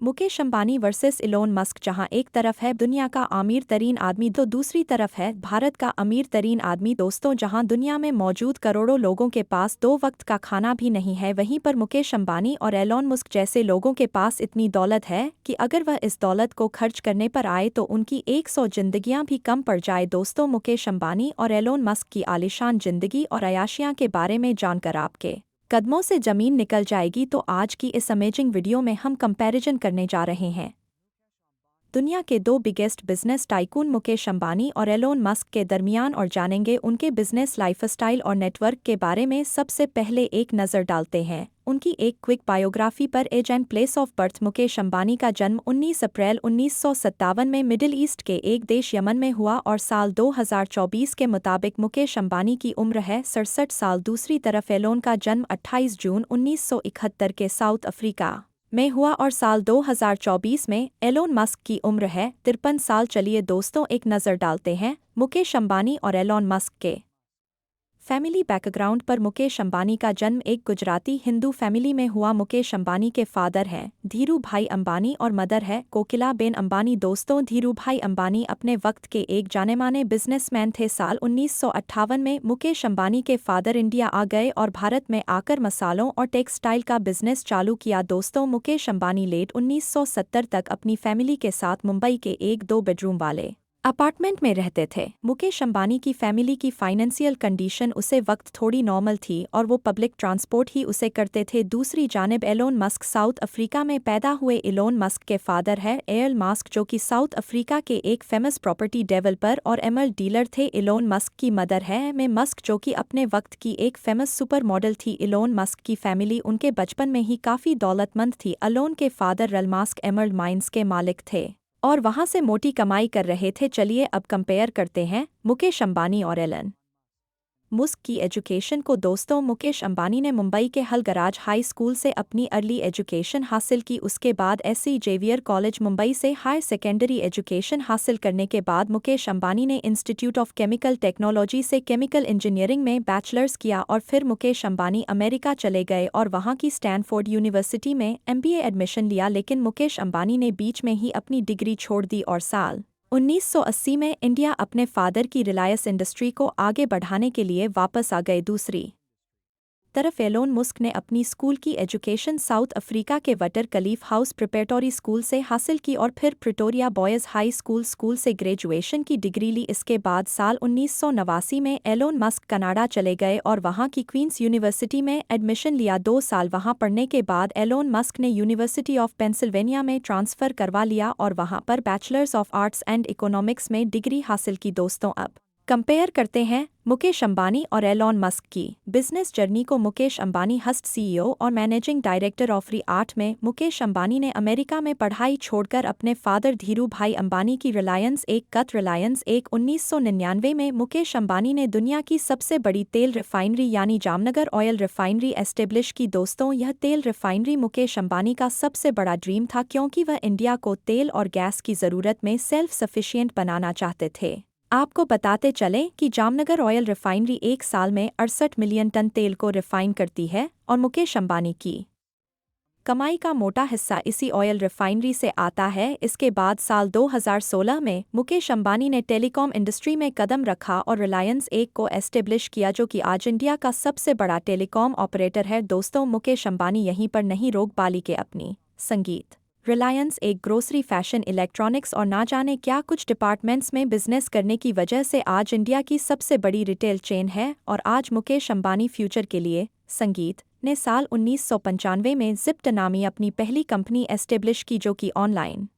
Mukesh Ambani versus Elon Musk. जहां एक तरफ है दुनिया का अमीर तरीन आदमी तो दूसरी तरफ है भारत का अमीर तरीन आदमी। दोस्तों, जहां दुनिया में मौजूद करोड़ों लोगों के पास 2 वक्त का खाना भी नहीं है, वहीं पर मुकेश अंबानी और एलोन मस्क जैसे लोगों के पास इतनी दौलत है कि अगर वह इस दौलत को खर्च करने पर आए तो उनकी 100 जिंदगियां भी कम पड़ जाए। दोस्तों, मुकेश अंबानी और एलोन मस्क की आलीशान जिंदगी और अयाशियां के बारे में जानकर आपके कदमों से ज़मीन निकल जाएगी। तो आज की इस अमेजिंग वीडियो में हम कंपैरिजन करने जा रहे हैं दुनिया के 2 biggest business tycoon Mukesh Ambani और एलोन मस्क के दरमियान और जानेंगे उनके बिजनेस लाइफस्टाइल और नेटवर्क के बारे में। सबसे पहले एक नज़र डालते हैं उनकी एक क्विक बायोग्राफी पर। Age and place of birth. Mukesh Ambani का जन्म 19 अप्रैल 1957 में मिडिल ईस्ट के एक देश यमन में हुआ और साल 2024 के मुताबिक मुकेश अंबानी की उम्र है 67 साल। दूसरी तरफ एलोन का जन्म 28 जून 1971 के साउथ अफ्रीका में हुआ और साल 2024 में एलोन मस्क की उम्र है 53 साल। चलिए दोस्तों, एक नज़र डालते हैं मुकेश अंबानी और एलोन मस्क के फैमिली बैकग्राउंड पर। मुकेश अंबानी का जन्म एक गुजराती हिंदू फैमिली में हुआ। मुकेश अंबानी के फादर हैं धीरू भाई अंबानी और मदर है कोकिला बेन अंबानी। दोस्तों, धीरू भाई अंबानी अपने वक्त के एक जानेमाने बिजनेसमैन थे। साल 1958 में मुकेश अंबानी के फादर इंडिया आ गए और भारत में आकर मसालों और टेक्सटाइल का बिजनेस चालू किया। दोस्तों, मुकेश अंबानी लेट 1970 तक अपनी फैमिली के साथ मुंबई के एक 2 बेडरूम वाले अपार्टमेंट में रहते थे। मुकेश अंबानी की फैमिली की फाइनेंशियल कंडीशन उसे वक्त थोड़ी नॉर्मल थी और वो पब्लिक ट्रांसपोर्ट ही उसे करते थे। दूसरी जानिब एलोन मस्क साउथ अफ्रीका में पैदा हुए। एलोन मस्क के फादर है एल मस्क, जो कि साउथ अफ्रीका के एक फेमस प्रॉपर्टी डेवलपर और एमल डीलर थे। एलोन मस्क की मदर है मे मस्क, जो कि अपने वक्त की एक फेमस सुपर मॉडल थी। एलोन मस्क की फैमिली उनके बचपन में ही काफ़ी दौलतमंद थी। एलोन के फादर रल मस्क एमरल्ड माइंस के मालिक थे और वहां से मोटी कमाई कर रहे थे। चलिए अब कंपेयर करते हैं मुकेश अंबानी और एलन मस्क की एजुकेशन को। दोस्तों, मुकेश अंबानी ने मुंबई के हल गराज हाई स्कूल से अपनी अर्ली एजुकेशन हासिल की। उसके बाद एससी जेवियर कॉलेज मुंबई से हायर सेकेंडरी एजुकेशन हासिल करने के बाद मुकेश अंबानी ने इंस्टीट्यूट ऑफ केमिकल टेक्नोलॉजी से केमिकल इंजीनियरिंग में बैचलर्स किया और फिर मुकेश अंबानी अमेरिका चले गए और वहां की स्टैनफोर्ड यूनिवर्सिटी में MBA एडमिशन लिया। लेकिन मुकेश अंबानी ने बीच में ही अपनी डिग्री छोड़ दी और साल 1980 में इंडिया अपने फादर की रिलायंस इंडस्ट्री को आगे बढ़ाने के लिए वापस आ गए। दूसरी तरफ एलोन मस्क ने अपनी स्कूल की एजुकेशन साउथ अफ्रीका के वटर कलीफ हाउस प्रिपरेटरी स्कूल से हासिल की और फिर प्रिटोरिया बॉयज़ हाई स्कूल से ग्रेजुएशन की डिग्री ली। इसके बाद साल 1989 में एलोन मस्क कनाडा चले गए और वहां की क्वींस यूनिवर्सिटी में एडमिशन लिया। 2 साल वहां पढ़ने के बाद एलोन मस्क ने यूनिवर्सिटी ऑफ पेंसिल्वेनिया में ट्रांसफ़र करवा लिया और वहां पर bachelors of arts and economics में डिग्री हासिल की। दोस्तों, अब कंपेयर करते हैं मुकेश अंबानी और एलोन मस्क की बिजनेस जर्नी को। मुकेश अंबानी हस्ट CEO और मैनेजिंग डायरेक्टर ऑफ री8 में। मुकेश अंबानी ने अमेरिका में पढ़ाई छोड़कर अपने फादर धीरू भाई अंबानी की रिलायंस एक 1999 में मुकेश अंबानी ने दुनिया की सबसे बड़ी तेल रिफाइनरी यानी जामनगर ऑयल रिफाइनरी एस्टेब्लिश की। दोस्तों, यह तेल रिफाइनरी मुकेश अंबानी का सबसे बड़ा ड्रीम था क्योंकि वह इंडिया को तेल और गैस की ज़रूरत में सेल्फ सफिशिएंट बनाना चाहते थे। आपको बताते चलें कि जामनगर ऑयल रिफाइनरी एक साल में 68 मिलियन टन तेल को रिफाइन करती है और मुकेश अंबानी की कमाई का मोटा हिस्सा इसी ऑयल रिफाइनरी से आता है। इसके बाद साल 2016 में मुकेश अंबानी ने टेलीकॉम इंडस्ट्री में कदम रखा और रिलायंस एक को एस्टेब्लिश किया, जो कि आज इंडिया का सबसे बड़ा टेलीकॉम ऑपरेटर है। दोस्तों, मुकेश अंबानी यहीं पर नहीं रोक पाली के अपनी संगीत रिलायंस एक ग्रोसरी फैशन इलेक्ट्रॉनिक्स और ना जाने क्या कुछ डिपार्टमेंट्स में बिजनेस करने की वजह से आज इंडिया की सबसे बड़ी रिटेल चेन है। और आज मुकेश अंबानी फ्यूचर के लिए संगीत ने साल 1995 में जिप्ट नामी अपनी पहली कंपनी एस्टेब्लिश की, जो कि ऑनलाइन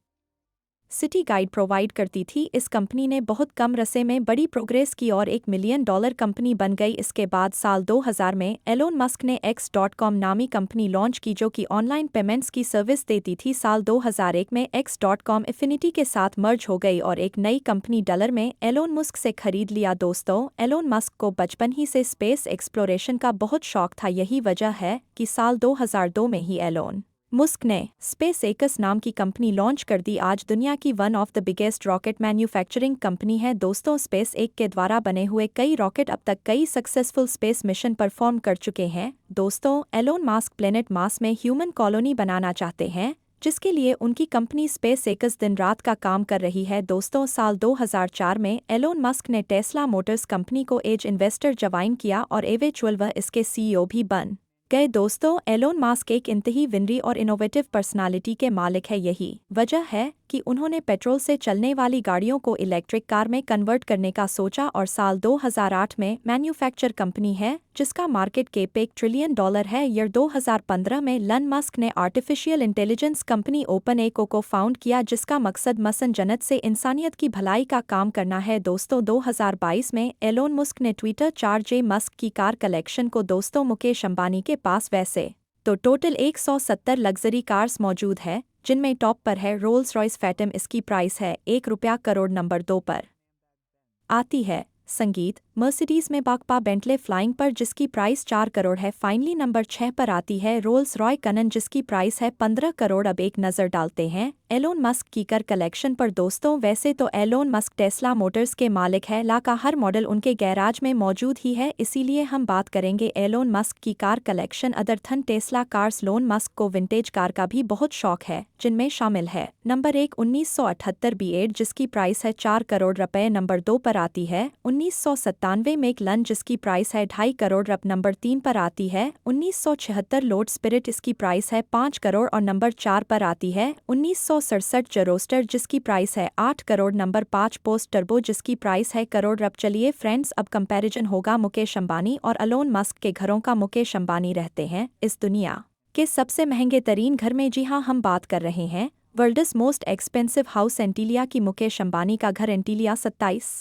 सिटी गाइड प्रोवाइड करती थी। इस कंपनी ने बहुत कम रसे में बड़ी प्रोग्रेस की और $1 मिलियन कंपनी बन गई। इसके बाद साल 2000 में एलोन मस्क ने X.com नामी कंपनी लॉन्च की, जो कि ऑनलाइन पेमेंट्स की सर्विस देती थी। साल 2001 में X.com इन्फिनिटी के साथ मर्ज हो गई और एक नई कंपनी डॉलर में एलोन मस्क से खरीद लिया। दोस्तों, एलोन मस्क को बचपन ही से स्पेस एक्सप्लोरेशन का बहुत शौक था। यही वजह है कि साल 2002 में ही एलोन मस्क ने स्पेसएक्स नाम की कंपनी लॉन्च कर दी। आज दुनिया की one of the biggest rocket manufacturing company है। दोस्तों, स्पेसएक्स के द्वारा बने हुए कई रॉकेट अब तक कई सक्सेसफुल स्पेस मिशन परफॉर्म कर चुके हैं। दोस्तों, एलोन मस्क प्लेनेट मार्स में ह्यूमन कॉलोनी बनाना चाहते हैं, जिसके लिए उनकी कंपनी स्पेसएक्स दिन रात का काम कर रही है। दोस्तों, साल 2004 में एलोन मस्क ने टेस्ला मोटर्स कंपनी को एज इन्वेस्टर ज्वाइन किया और एवेचुअल वह इसके सीईओ भी बन गए। दोस्तों, एलोन मस्क एक इंतही विनरी और इनोवेटिव पर्सनालिटी के मालिक है। यही वजह है कि उन्होंने पेट्रोल से चलने वाली गाड़ियों को इलेक्ट्रिक कार में कन्वर्ट करने का सोचा और साल 2008 में मैन्युफैक्चर कंपनी है जिसका मार्केट कैप $1 ट्रिलियन है। ईयर 2015 में एलन मस्क ने आर्टिफिशियल इंटेलिजेंस कंपनी ओपनएआई को फाउंड किया जिसका मकसद मसन जन्नत से इंसानियत की भलाई का काम करना है। दोस्तों, 2022 में एलोन मस्क ने ट्विटर चार्ज मस्क की कार कलेक्शन को दोस्तों मुकेश अंबानी के पास वैसे तो टोटल 170 लग्जरी कार्स मौजूद है जिनमें टॉप पर है रोल्स रॉयस फैंटम। इसकी प्राइस है ₹1 करोड़। नंबर 2 पर आती है संगीत मर्सिडीज में बाकपा बेंटले फ्लाइंग पर जिसकी प्राइस 4 करोड़ है। फाइनली नंबर 6 पर आती है रोल्स रॉय कनन जिसकी प्राइस है 15 करोड़। अब एक नज़र डालते हैं एलोन मस्क की कार कलेक्शन पर। दोस्तों, वैसे तो एलोन मस्क टेस्ला मोटर्स के मालिक है। ला का हर मॉडल उनके गैराज में मौजूद ही है, इसीलिए हम बात करेंगे एलोन मस्क की car collection. Other than Tesla cars Elon Musk को विंटेज कार का भी बहुत शौक है जिनमें शामिल है नंबर 1 1978 B8 जिसकी प्राइस है 4 करोड़ रुपए। नंबर 2 पर आती है 1997 में एक लन जिसकी प्राइस है 2.5 करोड़। नंबर 3 पर आती है 1976 लोड स्पिरिट, इसकी प्राइस है 5 करोड़। और नंबर 4 पर आती है 1967 जरोस्टर जिसकी प्राइस है 8 करोड़। नंबर 5 पोस्ट टर्बो जिसकी प्राइस है करोड़। अब चलिए फ्रेंड्स, अब कंपैरिजन होगा मुकेश अंबानी और एलोन मस्क के घरों का। मुकेश अंबानी रहते हैं इस दुनिया के सबसे महंगे तरीन घर में। जी हाँ, हम बात कर रहे हैं world's most expensive house Antilia की। मुकेश अंबानी का घर एंटीलिया 27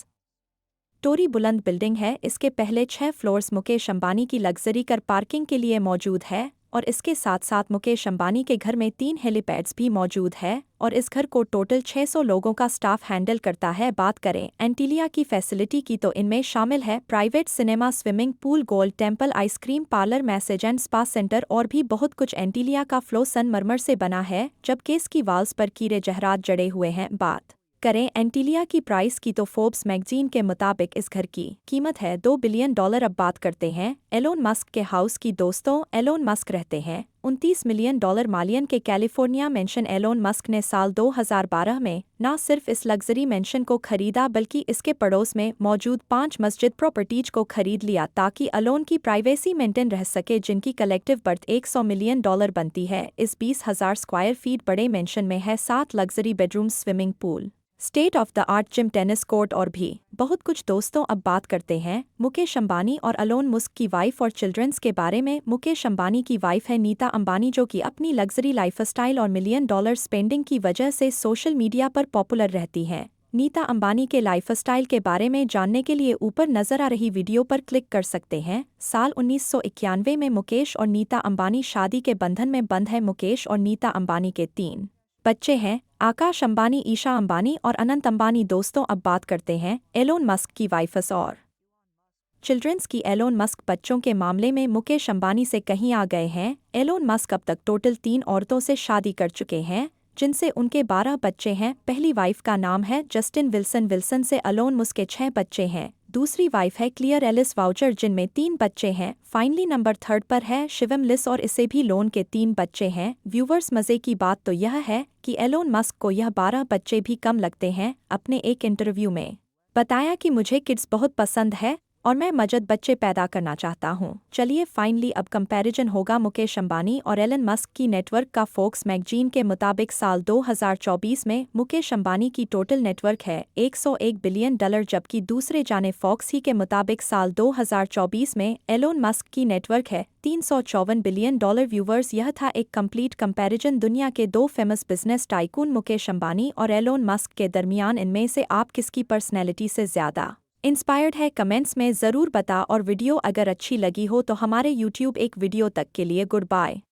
स्टोरी बुलंद बिल्डिंग है। इसके पहले 6 फ्लोर्स मुकेश अंबानी की लग्जरी कार पार्किंग के लिए मौजूद है और इसके साथ साथ मुकेश अंबानी के घर में 3 हेलीपैड्स भी मौजूद है और इस घर को टोटल 600 लोगों का स्टाफ हैंडल करता है। बात करें एंटीलिया की फैसिलिटी की तो इनमें शामिल है private cinema, swimming pool, gold temple, ice cream parlour, message and spa centre और भी बहुत कुछ। एंटीलिया का फ्लो संगमरमर से बना है जबकि इसकी वाल्स पर कीरे जहरात जड़े हुए हैं। बात करें एंटीलिया की प्राइस की तो फोर्ब्स मैगजीन के मुताबिक इस घर की कीमत है $2 बिलियन। अब बात करते हैं एलोन मस्क के हाउस की। दोस्तों, एलोन मस्क रहते हैं $29 मिलियन मालियन के कैलिफोर्निया मेंशन। एलोन मस्क ने साल 2012 में न सिर्फ इस लग्जरी मेंशन को खरीदा बल्कि इसके पड़ोस में मौजूद 5 मस्जिद प्रॉपर्टीज को खरीद लिया ताकि एलोन की प्राइवेसी मेंटेन रह सके जिनकी कलेक्टिव बर्थ $100 मिलियन बनती है। इस 20,000 स्क्वायर फीट बड़े मेंशन में है 7 luxury bedroom, swimming pool, state of the art gym, tennis court और भी बहुत कुछ। दोस्तों, अब बात करते हैं मुकेश अंबानी और एलोन मस्क की वाइफ और चिल्ड्रंस के बारे में। मुकेश अंबानी की वाइफ है नीता अंबानी जो कि अपनी लग्जरी लाइफस्टाइल और $1 मिलियन स्पेंडिंग की वजह से सोशल मीडिया पर पॉपुलर रहती हैं। नीता अंबानी के लाइफस्टाइल के बारे में जानने के लिए ऊपर नजर आ रही वीडियो पर क्लिक कर सकते हैं। साल 1991 में मुकेश और नीता अंबानी शादी के बंधन में बंध है। मुकेश और नीता अंबानी के 3 बच्चे हैं, आकाश अंबानी, ईशा अंबानी और अनंत अंबानी। दोस्तों, अब बात करते हैं एलोन मस्क की वाइफस और चिल्ड्रंस की। एलोन मस्क बच्चों के मामले में मुकेश अंबानी से कहीं आ गए हैं। एलोन मस्क अब तक टोटल 3 औरतों से शादी कर चुके हैं जिनसे उनके 12 बच्चे हैं। पहली वाइफ का नाम है जस्टिन विल्सन। विल्सन से एलोन मस्क के 6 बच्चे हैं। दूसरी वाइफ है क्लियर एलिस वाउचर जिनमें 3 बच्चे हैं। फाइनली नंबर 3 पर है शिवम लिस और इसे भी लोन के 3 बच्चे हैं। व्यूवर्स, मजे की बात तो यह है कि एलोन मस्क को यह 12 बच्चे भी कम लगते हैं। अपने एक इंटरव्यू में बताया कि मुझे किड्स बहुत पसंद है और मैं मजद बच्चे पैदा करना चाहता हूं। चलिए फाइनली अब कंपैरिजन होगा मुकेश अंबानी और एलन मस्क की नेटवर्क का। फोर्ब्स मैगजीन के मुताबिक साल 2024 में मुकेश अंबानी की टोटल नेटवर्क है $101 बिलियन जबकि दूसरे जाने फॉक्स ही के मुताबिक साल 2024 में एलोन मस्क की नेटवर्क है $354 बिलियन। व्यूवर्स, यह था एक कंप्लीट कंपैरिजन दुनिया के 2 famous business tycoon Mukesh Ambani और एलोन मस्क के दरमियान। इनमें से आप किसकी पर्सनैलिटी से ज़्यादा इंस्पायर्ड है कमेंट्स में ज़रूर बता और वीडियो अगर अच्छी लगी हो तो हमारे YouTube एक वीडियो तक के लिए गुड बाय।